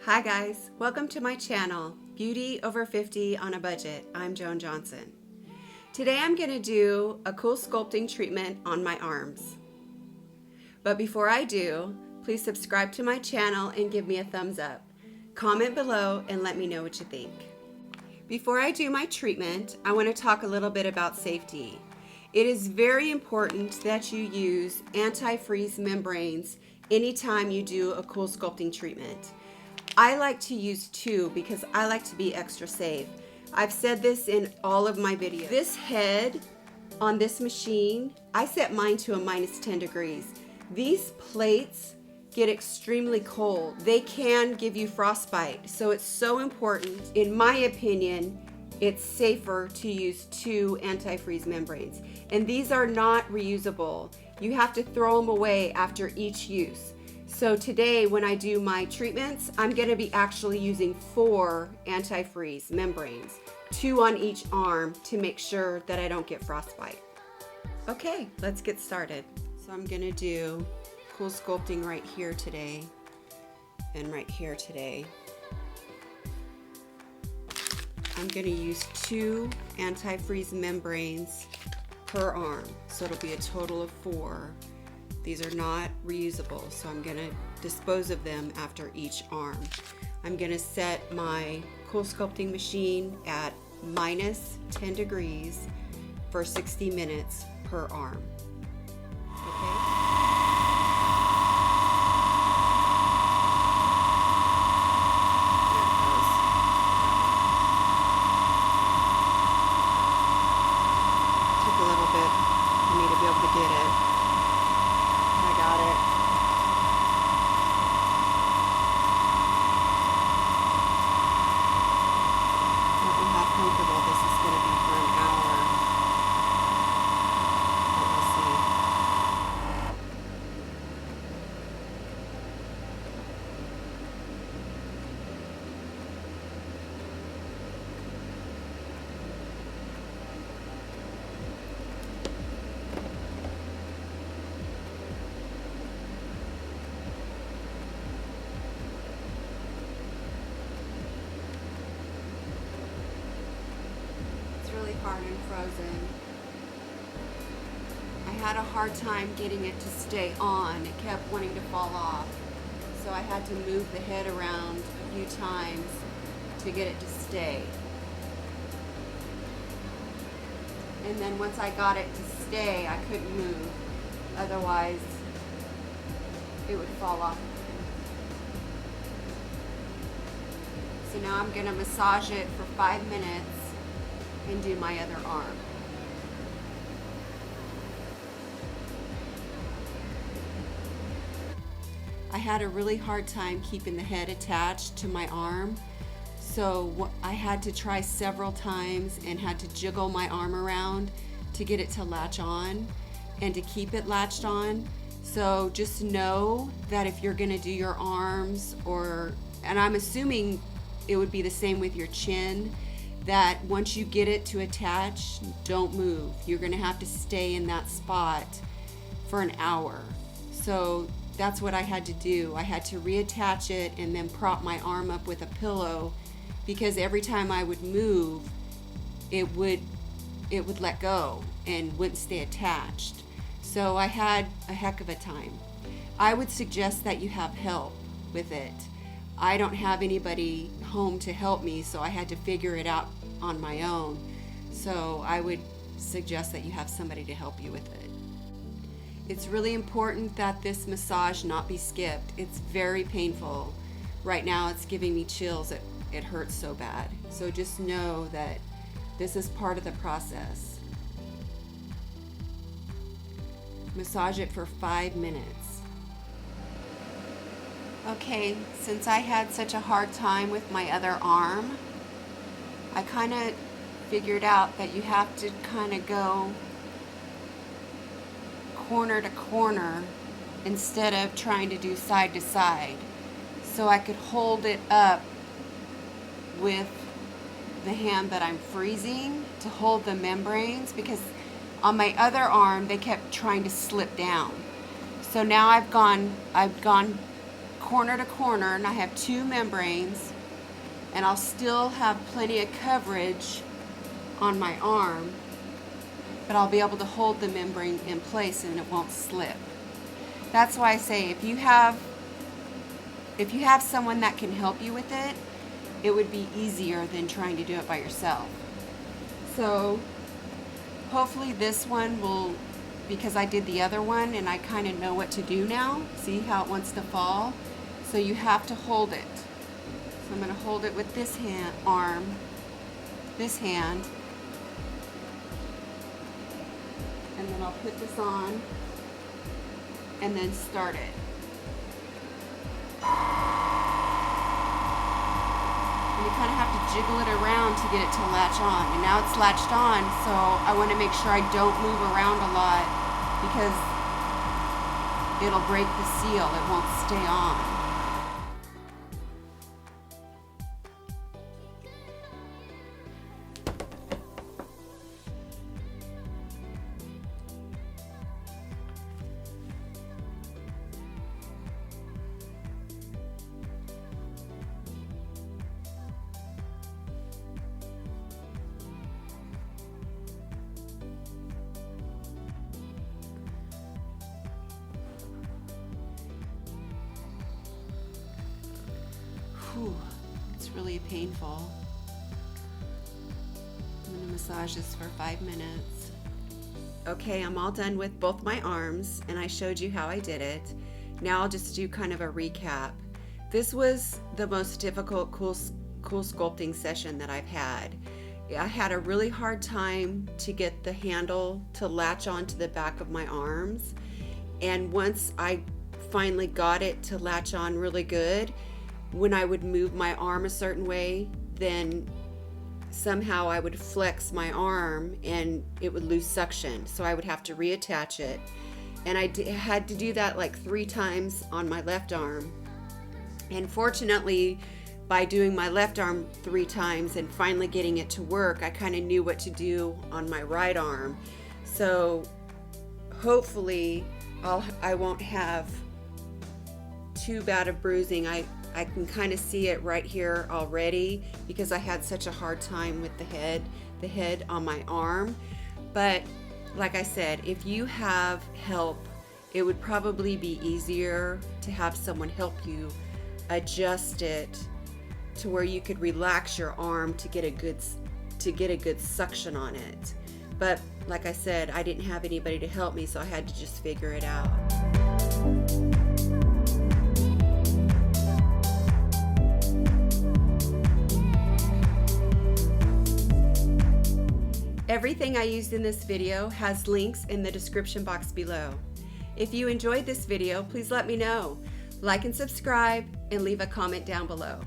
Hi guys, welcome to my channel, Beauty Over 50 on a Budget. I'm Joan Johnson. Today I'm going to do a cool sculpting treatment on my arms. But before I do, please subscribe to my channel and give me a thumbs up. Comment below and let me know what you think. Before I do my treatment, I want to talk a little bit about safety. It is very important that you use anti-freeze membranes anytime you do a cool sculpting treatment. I like to use 2 because I like to be extra safe. I've said this in all of my videos. This head on this machine, I set mine to a -10 degrees. These plates get extremely cold. They can give you frostbite, so it's so important. In my opinion, it's safer to use 2 anti-freeze membranes. And these are not reusable. You have to throw them away after each use. So today when I do my treatments, I'm going to be actually using 4 anti-freeze membranes, 2 on each arm to make sure that I don't get frostbite. Okay, let's get started. So I'm going to do cool sculpting right here today and right here today. I'm going to use 2 anti-freeze membranes per arm, so it'll be a total of 4. These are not reusable, so I'm going to dispose of them after each arm. I'm going to set my cool sculpting machine at -10 degrees for 60 minutes per arm. Okay? Hard and frozen. I had a hard time getting it to stay on. It kept wanting to fall off. So I had to move the head around a few times to get it to stay. And then once I got it to stay, I couldn't move. Otherwise, it would fall off. So now I'm going to massage it for 5 minutes and do my other arm. I had a really hard time keeping the head attached to my arm, so I had to try several times and had to jiggle my arm around to get it to latch on and to keep it latched on. So just know that if you're gonna do your arms, and I'm assuming it would be the same with your chin, that once you get it to attach, don't move. You're gonna have to stay in that spot for an hour. So that's what I had to do. I had to reattach it and then prop my arm up with a pillow, because every time I would move, it would let go and wouldn't stay attached. So I had a heck of a time. I would suggest that you have help with it. I don't have anybody home to help me, so I had to figure it out on my own. So I would suggest that you have somebody to help you with it. It's really important that this massage not be skipped. It's very painful. Right now it's giving me chills. It hurts so bad. So just know that this is part of the process. Massage it for 5 minutes. Okay, since I had such a hard time with my other arm, I kind of figured out that you have to kind of go corner to corner instead of trying to do side to side. So I could hold it up with the hand that I'm freezing to hold the membranes, because on my other arm they kept trying to slip down. So now I've gone corner to corner, and I have 2 membranes, and I'll still have plenty of coverage on my arm, but I'll be able to hold the membrane in place and it won't slip. That's why I say if you have someone that can help you with it, it would be easier than trying to do it by yourself. So hopefully this one will, because I did the other one and I kind of know what to do now. See how it wants to fall? So you have to hold it. So I'm going to hold it with this hand, and then I'll put this on and then start it. And you kind of have to jiggle it around to get it to latch on. And now it's latched on, so I want to make sure I don't move around a lot because it'll break the seal. It won't stay on. Whew, it's really painful. I'm going to massage this for 5 minutes. Okay, I'm all done with both my arms, and I showed you how I did it. Now I'll just do kind of a recap. This was the most difficult cool sculpting session that I've had. I had a really hard time to get the handle to latch onto the back of my arms, and once I finally got it to latch on really good, when I would move my arm a certain way, then somehow I would flex my arm and it would lose suction. So I would have to reattach it. And I had to do that like 3 times on my left arm. And fortunately, by doing my left arm 3 times and finally getting it to work, I kind of knew what to do on my right arm. So hopefully I won't have too bad of bruising. I can kind of see it right here already because I had such a hard time with the head on my arm. But like I said, if you have help, it would probably be easier to have someone help you adjust it to where you could relax your arm to get a good suction on it. But like I said, I didn't have anybody to help me, so I had to just figure it out. Everything I used in this video has links in the description box below. If you enjoyed this video, please let me know. Like and subscribe and leave a comment down below.